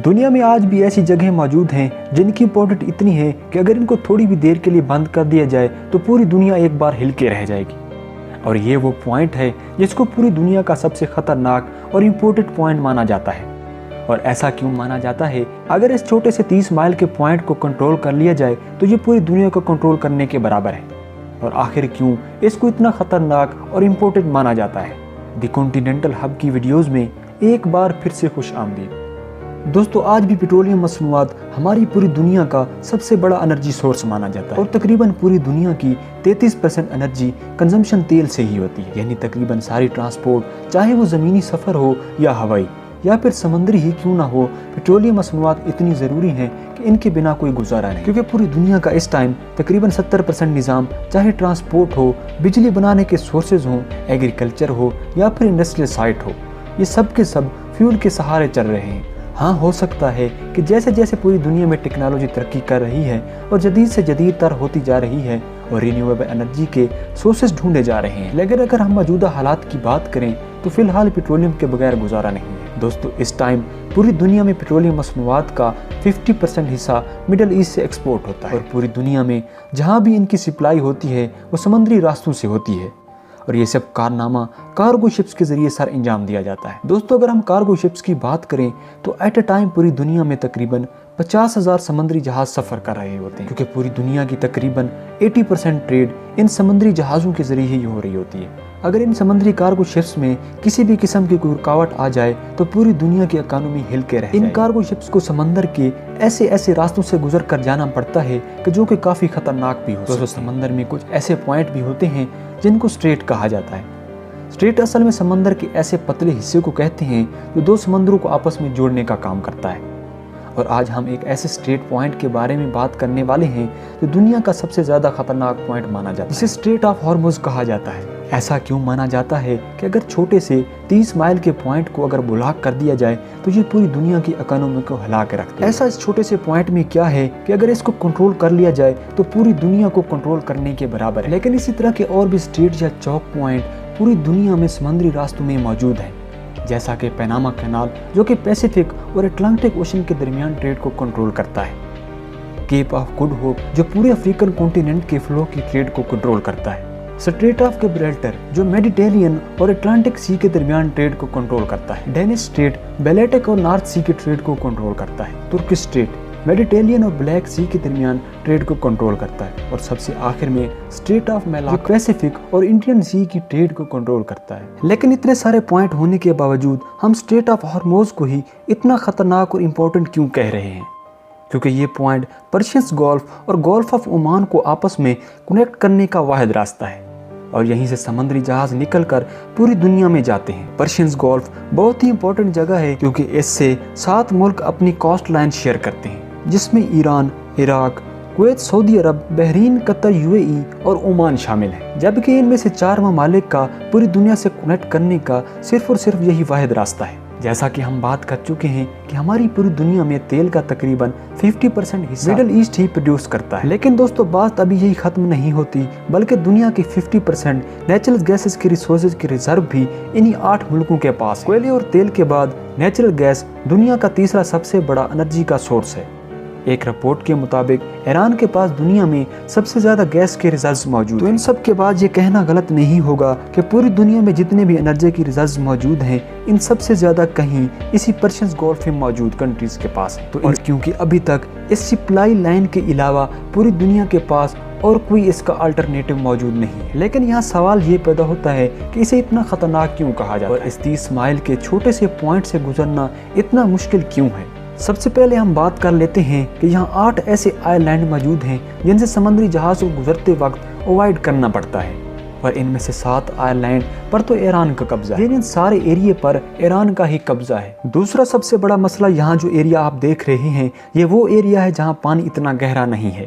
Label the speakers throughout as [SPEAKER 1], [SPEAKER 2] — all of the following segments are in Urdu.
[SPEAKER 1] دنیا میں آج بھی ایسی جگہیں موجود ہیں جن کی امپورٹنٹ اتنی ہے کہ اگر ان کو تھوڑی بھی دیر کے لیے بند کر دیا جائے تو پوری دنیا ایک بار ہل کے رہ جائے گی۔ اور یہ وہ پوائنٹ ہے جس کو پوری دنیا کا سب سے خطرناک اور امپورٹنٹ پوائنٹ مانا جاتا ہے۔ اور ایسا کیوں مانا جاتا ہے؟ اگر اس چھوٹے سے 30 مائل کے پوائنٹ کو کنٹرول کر لیا جائے تو یہ پوری دنیا کو کنٹرول کرنے کے برابر ہے۔ اور آخر کیوں اس کو اتنا خطرناک اور امپورٹنٹ مانا جاتا ہے؟ دی کانٹیننٹل ہب کی ویڈیوز میں ایک بار پھر سے خوش آمدید۔ دوستو، آج بھی پیٹرولیم مصنوعات ہماری پوری دنیا کا سب سے بڑا انرجی سورس مانا جاتا ہے، اور تقریباً پوری دنیا کی 33% انرجی کنزمپشن تیل سے ہی ہوتی ہے۔ یعنی تقریباً ساری ٹرانسپورٹ، چاہے وہ زمینی سفر ہو یا ہوائی یا پھر سمندری ہی کیوں نہ ہو، پیٹرولیم مصنوعات اتنی ضروری ہیں کہ ان کے بنا کوئی گزارا نہیں۔ کیونکہ پوری دنیا کا اس ٹائم تقریباً 70% نظام، چاہے ٹرانسپورٹ ہو، بجلی بنانے کے سورسز ہوں، ایگریکلچر ہو یا پھر انڈسٹریل سائٹ ہو، یہ سب کے سب فیول کے سہارے چل رہے ہیں۔ ہاں، ہو سکتا ہے کہ جیسے جیسے پوری دنیا میں ٹیکنالوجی ترقی کر رہی ہے اور جدید سے جدید تر ہوتی جا رہی ہے اور رینیویبل انرجی کے سورسز ڈھونڈے جا رہے ہیں، لیکن اگر ہم موجودہ حالات کی بات کریں تو فی الحال پیٹرولیم کے بغیر گزارا نہیں ہے۔ دوستو، اس ٹائم پوری دنیا میں پیٹرولیم مصنوعات کا 50% حصہ مڈل ایسٹ سے ایکسپورٹ ہوتا ہے، اور پوری دنیا میں جہاں بھی ان کی سپلائی ہوتی ہے وہ سمندری راستوں سے ہوتی ہے، اور یہ سب کارنامہ کارگو شپس کے ذریعے سر انجام دیا جاتا ہے۔ دوستو، اگر ہم کارگو شپس کی بات کریں تو ایٹ اے ٹائم پوری دنیا میں تقریباً 50,000 سمندری جہاز سفر کر رہے ہوتے ہیں، کیونکہ پوری دنیا کی تقریباً 80% ٹریڈ ان سمندری جہازوں کے ذریعے ہی ہو رہی ہوتی ہے۔ اگر ان سمندری کارگو شپس میں کسی بھی قسم کی کوئی رکاوٹ آ جائے تو پوری دنیا کی اکانومی ہل کے رہ جائے۔ ان کارگو شپس کو سمندر کے ایسے راستوں سے گزر کر جانا پڑتا ہے کہ جو کہ کافی خطرناک بھی ہو سکتے ہیں۔ سمندر میں کچھ ایسے پوائنٹ بھی ہوتے ہیں جن کو اسٹریٹ کہا جاتا ہے۔ اسٹریٹ اصل میں سمندر کے ایسے پتلے حصے کو کہتے ہیں جو دو سمندروں کو آپس میں جوڑنے کا کام کرتا ہے۔ اور آج ہم ایک ایسے اسٹریٹ پوائنٹ کے بارے میں بات کرنے والے ہیں جو دنیا کا سب سے زیادہ خطرناک پوائنٹ مانا جاتا ہے، جسے اسٹریٹ آف ہارمز کہا جاتا ہے۔ ایسا کیوں مانا جاتا ہے کہ اگر چھوٹے سے 30 مائل کے پوائنٹ کو اگر بلاک کر دیا جائے تو یہ پوری دنیا کی اکانومی کو ہلا کے رکھتا ہے۔ ایسا اس چھوٹے سے پوائنٹ میں کیا ہے کہ اگر اس کو کنٹرول کر لیا جائے تو پوری دنیا کو کنٹرول کرنے کے برابر ہے۔ لیکن اسی طرح کے اور بھی اسٹریٹ یا چوک پوائنٹ پوری دنیا میں سمندری راستوں میں موجود ہیں، جیسا کہ پیناما کینال جو کہ پیسیفک اور اٹلانٹک اوشن کے درمیان ٹریڈ کو کنٹرول کرتا ہے، کیپ آف گڈ ہوپ جو پورے افریقن کانٹیننٹ کے فلو کی ٹریڈ کو کنٹرول کرتا ہے، اسٹریٹ آف گبرالٹر جو میڈیٹرینین اور اٹلانٹک سی کے درمیان ٹریڈ کو کنٹرول کرتا ہے، ڈینش اسٹریٹ بیلٹک اور نارتھ سی کے ٹریڈ کو کنٹرول کرتا ہے، ترک اسٹریٹ میڈیٹرینین اور بلیک سی کے درمیان ٹریڈ کو کنٹرول کرتا ہے، اور سب سے آخر میں اسٹریٹ آف میلاکا پیسیفک اور انڈین سی کی ٹریڈ کو کنٹرول کرتا ہے۔ لیکن اتنے سارے پوائنٹ ہونے کے باوجود ہم اسٹریٹ آف ہارموز کو ہی اتنا خطرناک اور امپورٹنٹ کیوں کہہ رہے ہیں؟ کیونکہ یہ پوائنٹ پرشین گولف اور گولف آف عمان کو آپس میں کنیکٹ کرنے کا واحد راستہ ہے، اور یہیں سے سمندری جہاز نکل کر پوری دنیا میں جاتے ہیں۔ پرشین گولف بہت ہی امپورٹنٹ جگہ ہے کیونکہ اس سے 7 ملک اپنی کوسٹ لائن شیئر کرتے ہیں، جس میں ایران، عراق، کویت، سعودی عرب، بحرین، قطر، UAE اور عمان شامل ہیں، جبکہ ان میں سے 4 ممالک کا پوری دنیا سے کنیکٹ کرنے کا صرف اور صرف یہی واحد راستہ ہے۔ جیسا کہ ہم بات کر چکے ہیں کہ ہماری پوری دنیا میں تیل کا تقریباً 50% حصہ مڈل ایسٹ ہی پروڈیوس کرتا ہے، لیکن دوستو بات ابھی یہی ختم نہیں ہوتی، بلکہ دنیا کی 50% نیچرل گیسز کے ریسورسز کے ریزرو بھی انہی 8 ملکوں کے پاس۔ کوئلے اور تیل کے بعد نیچرل گیس دنیا کا تیسرا سب سے بڑا انرجی کا سورس ہے۔ ایک رپورٹ کے مطابق ایران کے پاس دنیا میں سب سے زیادہ گیس کے ریزروز موجود ہیں۔ تو ان سب کے بعد یہ کہنا غلط نہیں ہوگا کہ پوری دنیا میں جتنے بھی انرجی کی ریزروز موجود ہیں ان سب سے زیادہ کہیں اسی پرشین گولف میں موجود کنٹریز کے پاس ہیں۔ تو کیونکہ ابھی تک اس سپلائی لائن کے علاوہ پوری دنیا کے پاس اور کوئی اس کا الٹرنیٹو موجود نہیں ہے، لیکن یہاں سوال یہ پیدا ہوتا ہے کہ اسے اتنا خطرناک کیوں کہا جاتا ہے، اور اس 30 مائل کے چھوٹے سے پوائنٹ سے گزرنا اتنا مشکل کیوں ہے؟ سب سے پہلے ہم بات کر لیتے ہیں کہ یہاں 8 ایسے آئی لینڈ موجود ہیں جن سے سمندری جہاز کو گزرتے وقت اوائڈ کرنا پڑتا ہے، اور ان میں سے 7 آئی لینڈ پر تو ایران کا قبضہ ہے، ان سارے ایریے پر ایران کا ہی قبضہ ہے۔ دوسرا سب سے بڑا مسئلہ، یہاں جو ایریا آپ دیکھ رہے ہیں یہ وہ ایریا ہے جہاں پانی اتنا گہرا نہیں ہے،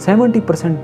[SPEAKER 1] 70%